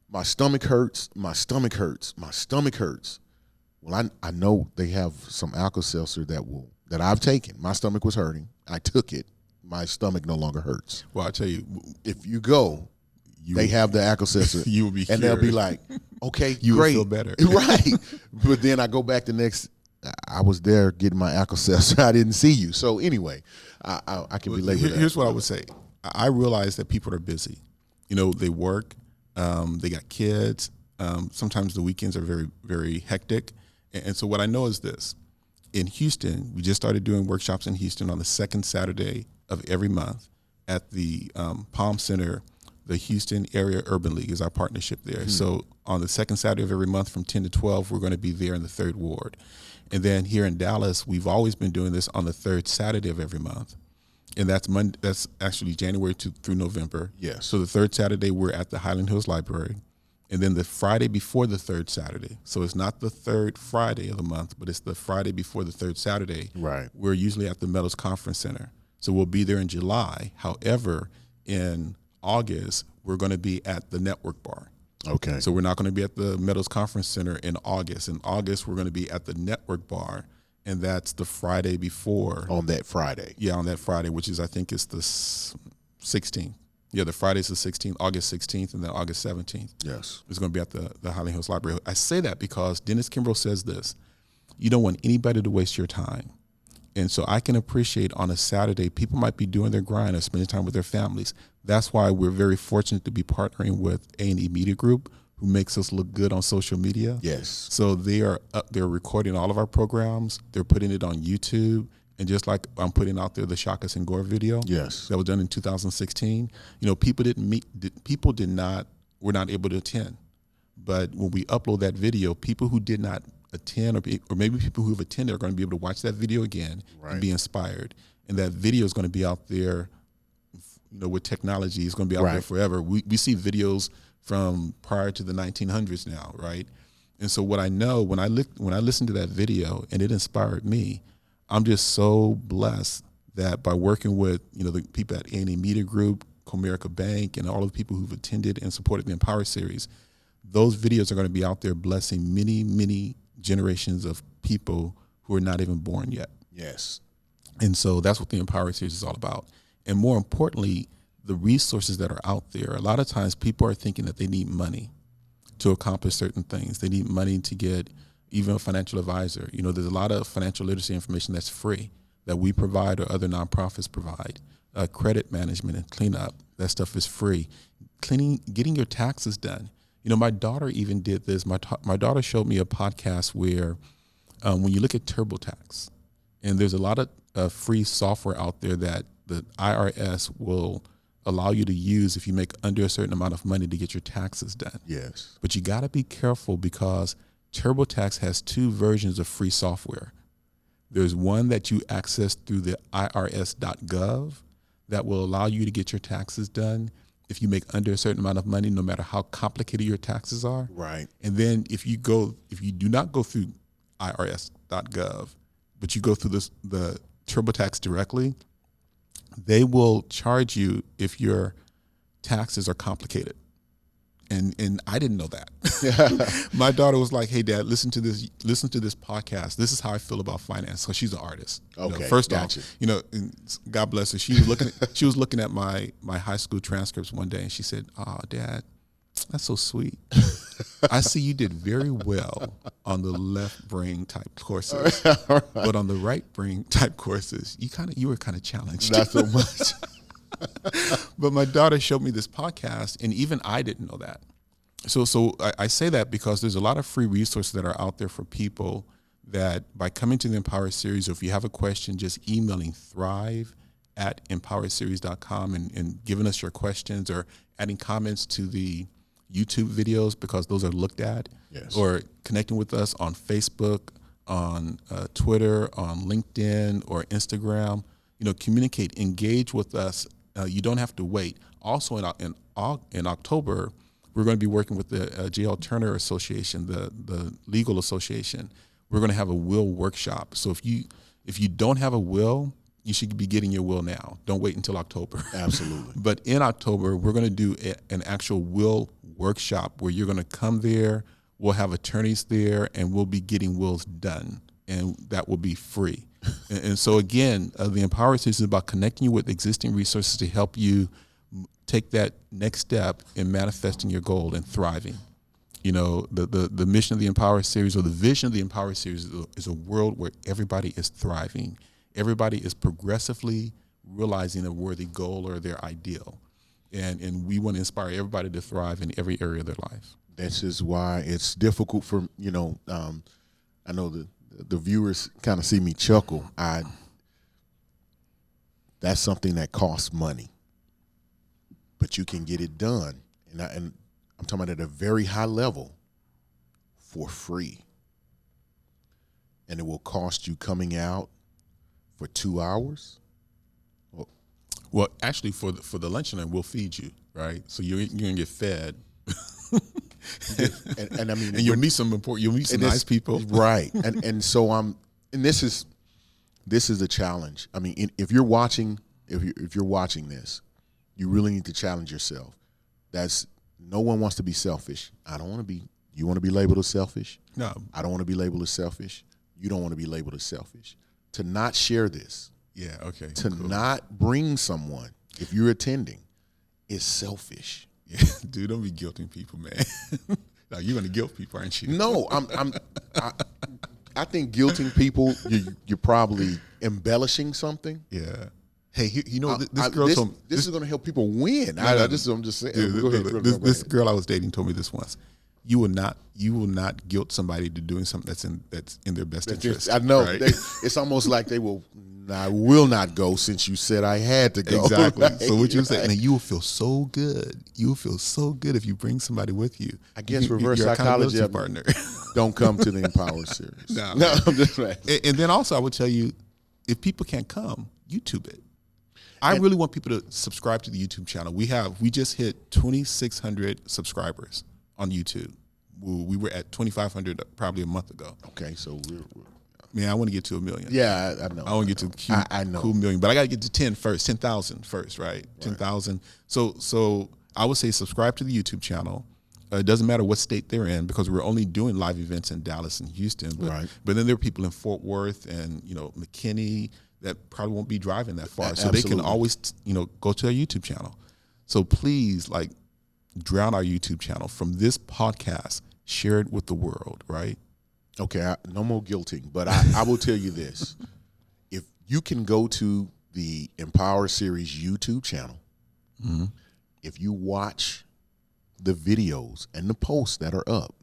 my stomach hurts, my stomach hurts, my stomach hurts. Well, I know they have some Alka-Seltzer that I've taken. My stomach was hurting. I took it. My stomach no longer hurts. Well, I tell you, if you go, they have the Alka-Seltzer. You will be cured. And they'll be like, okay, you great. will feel better. Right. But then I go back I was there getting my Alka-Seltzer. I didn't see you. So anyway, I can relate with that. Here's what I would say. I realize that people are busy. They work. They got kids. Sometimes the weekends are very, very hectic. And so what I know is this. In Houston, we just started doing workshops in Houston on the second Saturday of every month at the Palm Center. The Houston Area Urban League is our partnership there. Mm-hmm. So on the second Saturday of every month from 10 to 12, we're going to be there in the 3rd Ward. And then here in Dallas, we've always been doing this on the 3rd Saturday of every month. And that's Monday. That's actually January through November. Yes. So the 3rd Saturday, we're at the Highland Hills Library. And then the Friday before the 3rd Saturday. So it's not the 3rd Friday of the month, but it's the Friday before the 3rd Saturday. Right. We're usually at the Meadows Conference Center. So we'll be there in July. However, in August, we're going to be at the Network Bar. Okay. So we're not going to be at the Meadows Conference Center in August. In August, we're going to be at the Network Bar, and that's the Friday before. On that Friday. Yeah, on that Friday, which is, I think it's the 16th. Yeah, the Friday's the 16th, August 16th, and then August 17th. Yes. It's going to be at the Highland Hills Library. I say that because Dennis Kimbrough says this: you don't want anybody to waste your time. And so I can appreciate on a Saturday, people might be doing their grind or spending time with their families. That's why we're very fortunate to be partnering with A&E Media Group, who makes us look good on social media. Yes. So they're recording all of our programs. They're putting it on YouTube. And just like I'm putting out there the Shakas and Gore video. Yes. That was done in 2016. People were not able to attend. But when we upload that video, people who did not attend or maybe people who have attended are going to be able to watch that video again and be inspired. And that video is going to be out there, with technology. It's going to be out there forever. We see videos from prior to the 1900s now, right? And so what I know, when I listened to that video and it inspired me, I'm just so blessed that by working with, the people at A&E Media Group, Comerica Bank, and all of the people who've attended and supported the Empower series, those videos are going to be out there blessing many, many generations of people who are not even born yet. Yes. And so that's what the Empower series is all about. And more importantly, the resources that are out there. A lot of times people are thinking that they need money to accomplish certain things. They need money to get even a financial advisor. You know, there's a lot of financial literacy information that's free that we provide or other nonprofits provide. Credit management and cleanup, that stuff is free. Getting your taxes done. You know, my daughter even did this. My daughter showed me a podcast where when you look at TurboTax, and there's a lot of free software out there that the IRS will allow you to use if you make under a certain amount of money to get your taxes done. Yes. But you got to be careful because TurboTax has two versions of free software. There's one that you access through the irs.gov that will allow you to get your taxes done if you make under a certain amount of money, no matter how complicated your taxes are. Right. And then if you do not go through irs.gov, but you go through the TurboTax directly, they will charge you if your taxes are complicated. And I didn't know that. My daughter was like, "Hey, Dad, listen to this podcast. This is how I feel about finance." So she's an artist. Okay, you know, first gotcha. off, you know, and God bless her. She was looking at my high school transcripts one day, and she said, "Oh, Dad, that's so sweet. I see you did very well on the left brain type courses, but on the right brain type courses, you were kind of challenged." Not so much. But my daughter showed me this podcast, and even I didn't know that. So I say that because there's a lot of free resources that are out there for people that by coming to the Empower Series, or if you have a question, just emailing thrive@empowerseries.com and giving us your questions or adding comments to the YouTube videos because those are looked at. Yes. Or connecting with us on Facebook, on Twitter, on LinkedIn, or Instagram. You know, communicate, engage with us. You don't have to wait. Also, in October, we're going to be working with the J.L. Turner Association, the legal association. We're going to have a will workshop. So if you don't have a will, you should be getting your will now. Don't wait until October. Absolutely. But in October, we're going to do an actual will workshop where you're going to come there. We'll have attorneys there, and we'll be getting wills done, and that will be free. And so again, the Empower Series is about connecting you with existing resources to help you take that next step in manifesting your goal and thriving. You know, the mission of the Empower Series, or the vision of the Empower Series, is a world where everybody is thriving. Everybody is progressively realizing a worthy goal or their ideal. And we want to inspire everybody to thrive in every area of their life. This is why it's difficult for, I know the viewers kind of see me chuckle. That's something that costs money, but you can get it done. And I'm talking about at a very high level for free. And it will cost you coming out for 2 hours. Well, actually, for the luncheon, we'll feed you, right? So you're gonna get fed. and I mean, and you'll meet some nice people, right? And so this is a challenge. I mean, if you're watching this, you really need to challenge yourself. No one wants to be selfish. I don't want to be. You want to be labeled as selfish? No, I don't want to be labeled as selfish. You don't want to be labeled as selfish. To not share this, yeah, okay, to not bring someone if you're attending, is selfish. Yeah, dude, don't be guilting people, man. No, you're gonna guilt people, aren't you? No, I think guilting people, you're probably embellishing something. Yeah. Hey, you know, this girl told me this is going to help people win. I'm just saying. Dude, go ahead. This girl I was dating told me this once. You will not guilt somebody to doing something that's in their best interest. I know. Right? It's almost like I will not go since you said I had to go. Exactly. Right? So what you saying? And you will feel so good. You will feel so good if you bring somebody with you. I guess your reverse psychology partner. Don't come to the Empower Series. No, I'm just right. And then also I would tell you, if people can't come, YouTube it. I really want people to subscribe to the YouTube channel. We just hit 2,600 subscribers on YouTube. We were at 2,500 probably a month ago. Okay, so man, I want to get to 1 million. Yeah, I know. I want to get to cool million, but I got to get to 10,000 first, right? 10,000. So I would say subscribe to the YouTube channel. It doesn't matter what state they're in, because we're only doing live events in Dallas and Houston. But, Right. but then there are people in Fort Worth and, McKinney that probably won't be driving that far. So Absolutely. they can always, go to our YouTube channel. So please, drown our YouTube channel from this podcast. Share it with the world, right? Okay, no more guilting, but I will tell you this. If you can go to the Empower Series YouTube channel, if you watch the videos and the posts that are up,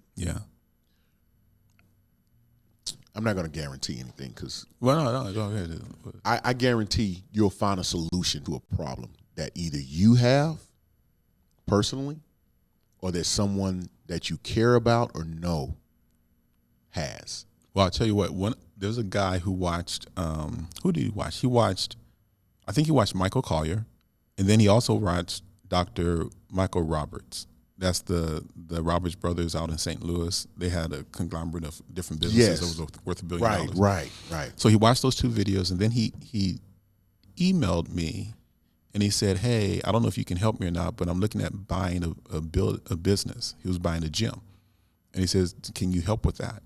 I'm not going to guarantee anything because no, go ahead. I guarantee you'll find a solution to a problem that either you have personally or that someone that you care about or know has. Well, I'll tell you what. There's a guy who watched. Who did he watch? I think he watched Michael Collier, and then he also watched Dr. Michael Roberts. That's the Roberts brothers out in St. Louis. They had a conglomerate of different businesses that was worth $1 billion. Right. So he watched those 2 videos, and then he emailed me, and he said, "Hey, I don't know if you can help me or not, but I'm looking at buying a business." He was buying a gym, and he says, "Can you help with that?"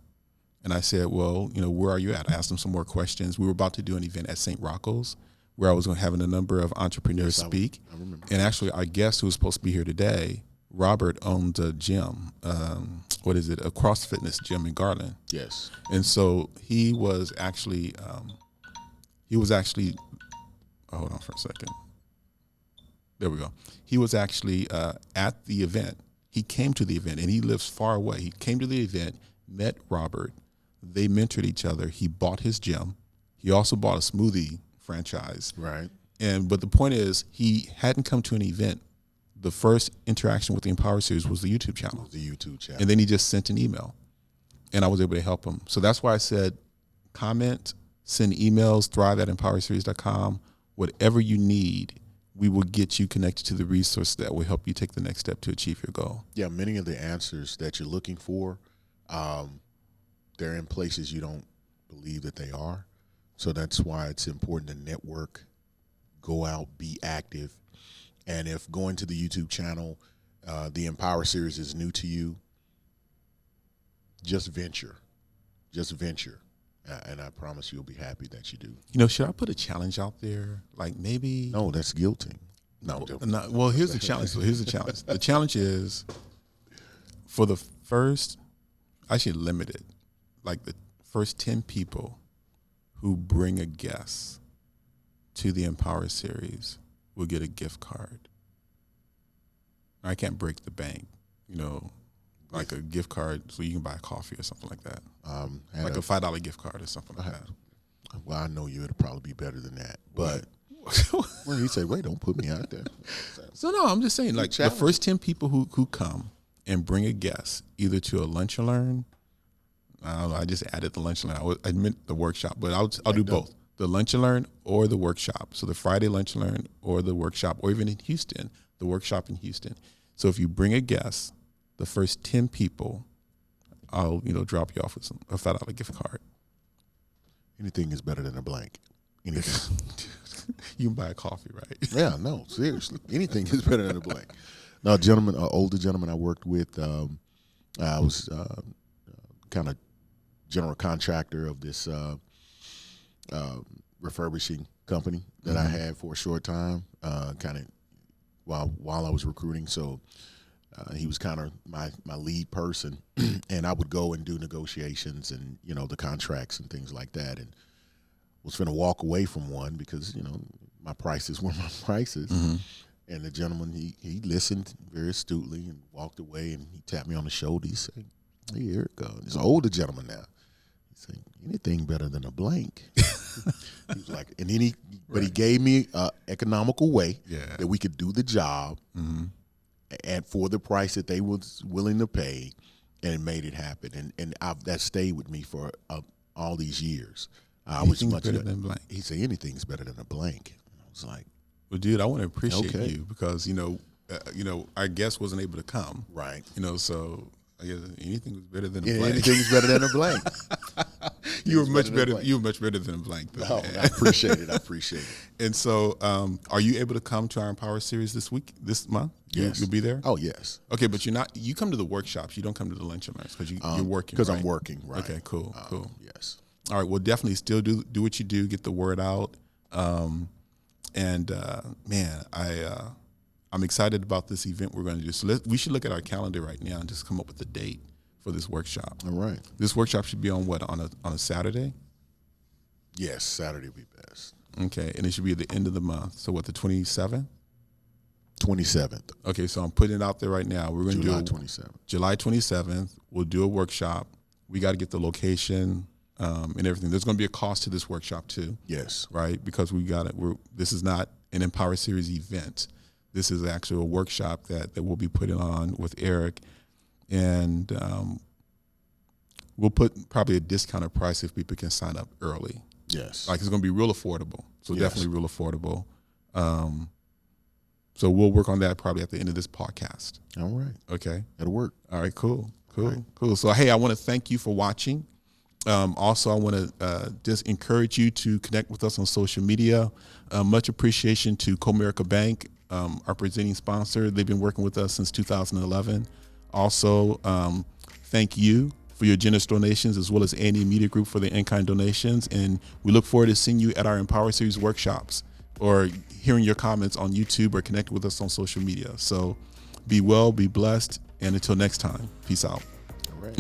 And I said, "Well, where are you at?" I asked him some more questions. We were about to do an event at St. Rocco's where I was going to have a number of entrepreneurs speak. I remember. And actually, our guest who was supposed to be here today, Robert, owned a gym. A CrossFit Fitness gym in Garland. Yes. And so he was actually, hold on for a second. There we go. He was actually at the event. He came to the event, and he lives far away. He came to the event, met Robert. They mentored each other. He bought his gym. He also bought a smoothie franchise. Right. But the point is, he hadn't come to an event. The first interaction with the Empower Series was the YouTube channel. And then he just sent an email, and I was able to help him. So that's why I said, comment, send emails, thrive@empowerseries.com. Whatever you need, we will get you connected to the resource that will help you take the next step to achieve your goal. Yeah, many of the answers that you're looking for, they're in places you don't believe that they are. So that's why it's important to network, go out, be active. And if going to the YouTube channel, the Empower Series is new to you, just venture. And I promise you'll be happy that you do. Should I put a challenge out there? Like maybe. No, that's guilting. No. Well, here's the challenge. The challenge is for the first, I should limit it, like the first 10 people who bring a guest to the Empower Series will get a gift card. I can't break the bank, like a gift card so you can buy a coffee or something like that. Like a $5 gift card or something like that. Well, I know you. It'll probably be better than that. But when he say, wait, don't put me out there. So no, I'm just saying, like the first 10 people who come and bring a guest, either to a lunch and learn. I don't know. I just added the lunch and learn. I meant the workshop, but I'll do both. The lunch and learn or the workshop. So the Friday lunch and learn or the workshop, or even in Houston, the workshop in Houston. So if you bring a guest, the first 10 people, I'll drop you off with a $5 gift card. Anything is better than a blank. Anything. You can buy a coffee, right? Yeah, no, seriously. Anything is better than a blank. Now, older gentleman I worked with, I was kind of general contractor of this refurbishing company that I had for a short time, kind of while I was recruiting. So he was kind of my lead person, and I would go and do negotiations and the contracts and things like that. And was finna walk away from one because my prices were my prices. Mm-hmm. And the gentleman he listened very astutely and walked away, and he tapped me on the shoulder. He said, "Hey, here it goes." He's an older gentleman now. He said, "Anything better than a blank." He was like, and then he gave me an economical way that we could do the job, and for the price that they was willing to pay, and it made it happen. And that stayed with me for all these years. Anything's better than blank. He said, "Anything's better than a blank." And I was like, "Well, dude, I want to appreciate you because our guest wasn't able to come, right? So I guess anything was better than a blank. Anything's better than a blank." You were much better. You were much better than blank. Though, no, I appreciate it. I appreciate it. And so, are you able to come to our Empower series this month? Yes. You'll be there? Oh, yes. Okay, but you come to the workshops. You don't come to the lunch and learns because you're working. Because right? I'm working, right. Okay, cool. Yes. All right, well, definitely still do what you do, get the word out. Man, I'm excited about this event we're going to do. So we should look at our calendar right now and just come up with a date for this workshop. All right. This workshop should be on what, on a Saturday? Yes, Saturday would be best. Okay, and it should be at the end of the month. So what, the 27th? 27th. Okay, so I'm putting it out there right now. We're going to do July 27th. July 27th. We'll do a workshop. We got to get the location and everything. There's going to be a cost to this workshop too. Yes. Right, because this is not an Empower Series event. This is actually a workshop that we'll be putting on with Eric, and we'll put probably a discounted price if people can sign up early. Yes. Like it's going to be real affordable. So yes. Definitely real affordable. So we'll work on that probably at the end of this podcast. All right. Okay. That'll work. All right, cool. Right. Cool. So, hey, I want to thank you for watching. Also, I want to just encourage you to connect with us on social media. Much appreciation to Comerica Bank, our presenting sponsor. They've been working with us since 2011. Also, thank you for your generous donations, as well as A&E Media Group for the in-kind donations. And we look forward to seeing you at our Empower Series workshops or hearing your comments on YouTube or connect with us on social media. So be well, be blessed, and until next time, peace out. All right.